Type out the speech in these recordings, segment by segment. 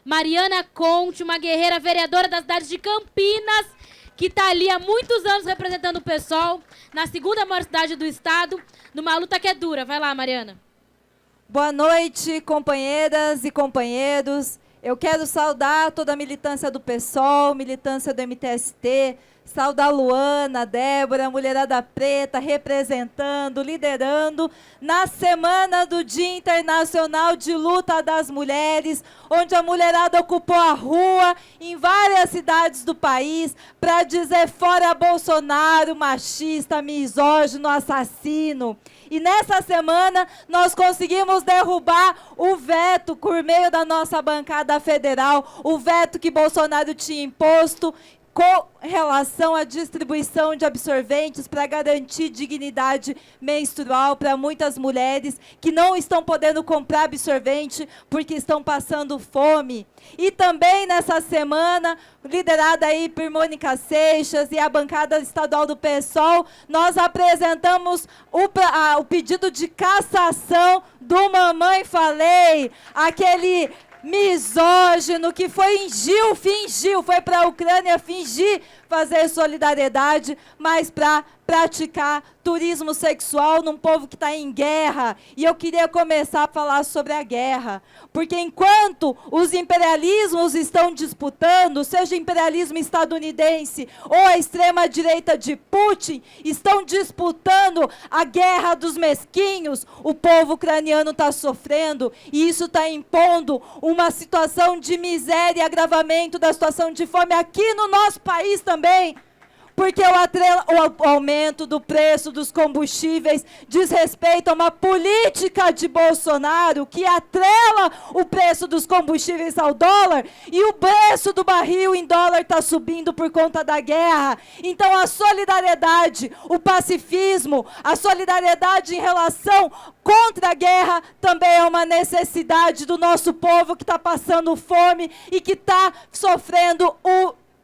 Mariana Conte, uma guerreira vereadora da cidade de Campinas, que está ali há muitos anos representando o PSOL, na segunda maior cidade do estado, numa luta que é dura. Vai lá, Mariana. Boa noite, companheiras e companheiros. Eu quero saudar toda a militância do PSOL, militância do MTST, saudar a Luana, a Débora, a Mulherada Preta, representando, liderando na Semana do Dia Internacional de Luta das Mulheres, onde a mulherada ocupou a rua em várias cidades do país para dizer fora Bolsonaro, machista, misógino, assassino. E nessa semana nós conseguimos derrubar o veto por meio da nossa bancada federal, o veto que Bolsonaro tinha imposto com relação à distribuição de absorventes para garantir dignidade menstrual para muitas mulheres que não estão podendo comprar absorvente porque estão passando fome. E também nessa semana, liderada aí por Mônica Seixas e a bancada estadual do PSOL, nós apresentamos o pedido de cassação do Mamãe Falei, aquele misógino que fingiu, foi para a Ucrânia fingir fazer solidariedade, mas para praticar turismo sexual num povo que está em guerra. E eu queria começar a falar sobre a guerra, porque enquanto os imperialismos estão disputando, seja o imperialismo estadunidense ou a extrema-direita de Putin, estão disputando a guerra dos mesquinhos, o povo ucraniano está sofrendo, e isso está impondo uma situação de miséria e agravamento da situação de fome aqui no nosso país também. Porque o aumento do preço dos combustíveis diz respeito a uma política de Bolsonaro que atrela o preço dos combustíveis ao dólar, e o preço do barril em dólar está subindo por conta da guerra. Então a solidariedade, o pacifismo, a solidariedade em relação contra a guerra também é uma necessidade do nosso povo que está passando fome e que está sofrendo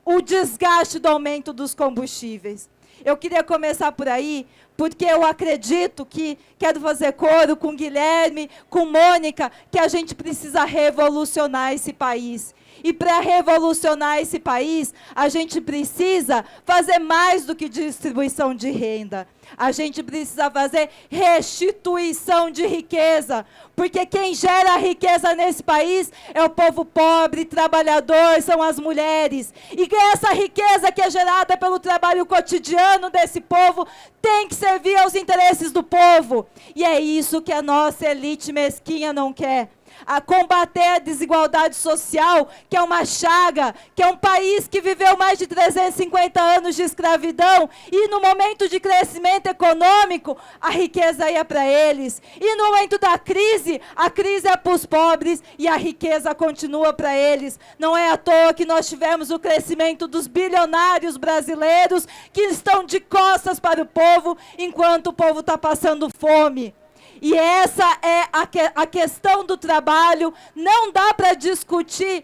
o desgaste do aumento dos combustíveis. Eu queria começar por aí, porque eu acredito que, quero fazer coro com Guilherme, com Mônica, que a gente precisa revolucionar esse país. E para revolucionar esse país, a gente precisa fazer mais do que distribuição de renda. A gente precisa fazer restituição de riqueza, porque quem gera a riqueza nesse país é o povo pobre, trabalhador, são as mulheres. E essa riqueza que é gerada pelo trabalho cotidiano desse povo tem que servir aos interesses do povo. E é isso que a nossa elite mesquinha não quer. A combater a desigualdade social, que é uma chaga, que é um país que viveu mais de 350 anos de escravidão, e no momento de crescimento econômico, a riqueza ia para eles. E no momento da crise, a crise é para os pobres e a riqueza continua para eles. Não é à toa que nós tivemos o crescimento dos bilionários brasileiros que estão de costas para o povo, enquanto o povo está passando fome. E essa é a questão do trabalho. Não dá para discutir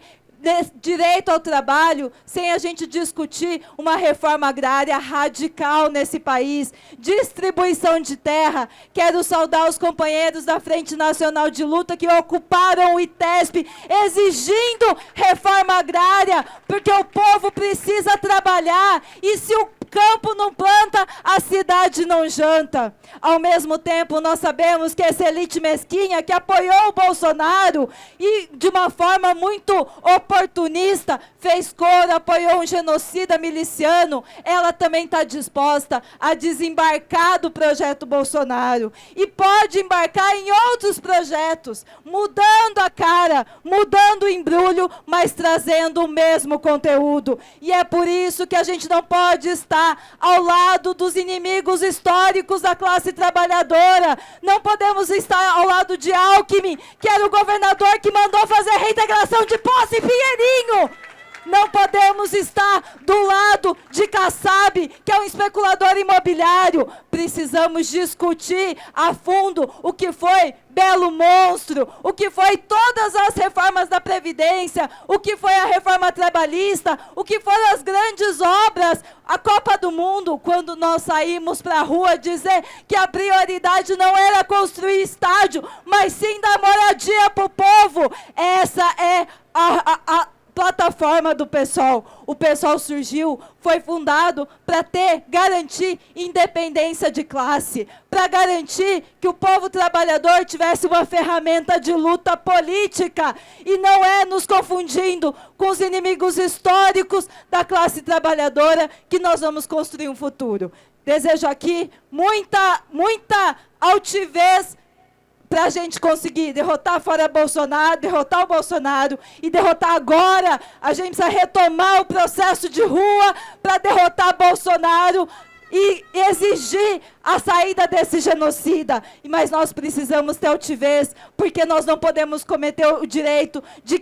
direito ao trabalho sem a gente discutir uma reforma agrária radical nesse país. Distribuição de terra. Quero saudar os companheiros da Frente Nacional de Luta que ocuparam o ITESP exigindo reforma agrária, porque o povo precisa trabalhar, e se o campo não planta, a cidade não janta. Ao mesmo tempo, nós sabemos que essa elite mesquinha que apoiou o Bolsonaro e de uma forma muito oportunista fez coro, apoiou um genocida miliciano, ela também está disposta a desembarcar do projeto Bolsonaro. E pode embarcar em outros projetos, mudando a cara, mudando o embrulho, mas trazendo o mesmo conteúdo. E é por isso que a gente não pode estar ao lado dos inimigos históricos da classe trabalhadora. Não podemos estar ao lado de Alckmin, que era o governador que mandou fazer a reintegração de Poço e Pinheirinho. Não podemos estar do lado de Kassab, que é um especulador imobiliário. Precisamos discutir a fundo o que foi Belo Monstro, o que foi todas as reformas da Previdência, o que foi a reforma trabalhista, o que foram as grandes obras, a Copa do Mundo, quando nós saímos para a rua dizer que a prioridade não era construir estádio, mas sim dar moradia para o povo. Essa é plataforma do PSOL. O PSOL surgiu, foi fundado para garantir independência de classe, para garantir que o povo trabalhador tivesse uma ferramenta de luta política, e não é nos confundindo com os inimigos históricos da classe trabalhadora que nós vamos construir um futuro. Desejo aqui muita altivez para a gente conseguir derrotar fora Bolsonaro, derrotar o Bolsonaro e derrotar agora. A gente precisa retomar o processo de rua para derrotar Bolsonaro e exigir a saída desse genocida. Mas nós precisamos ter altivez, porque nós não podemos cometer o direito de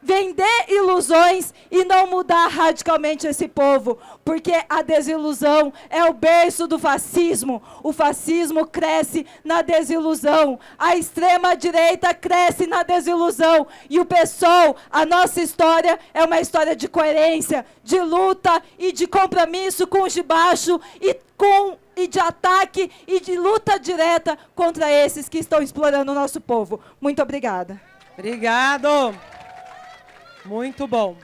vender ilusões e não mudar radicalmente esse povo, porque a desilusão é o berço do fascismo. O fascismo cresce na desilusão, a extrema-direita cresce na desilusão, e o PSOL, a nossa história, é uma história de coerência, de luta e de compromisso com os de baixo e de ataque e de luta direta contra esses que estão explorando o nosso povo. Muito obrigada. Obrigado. Muito bom.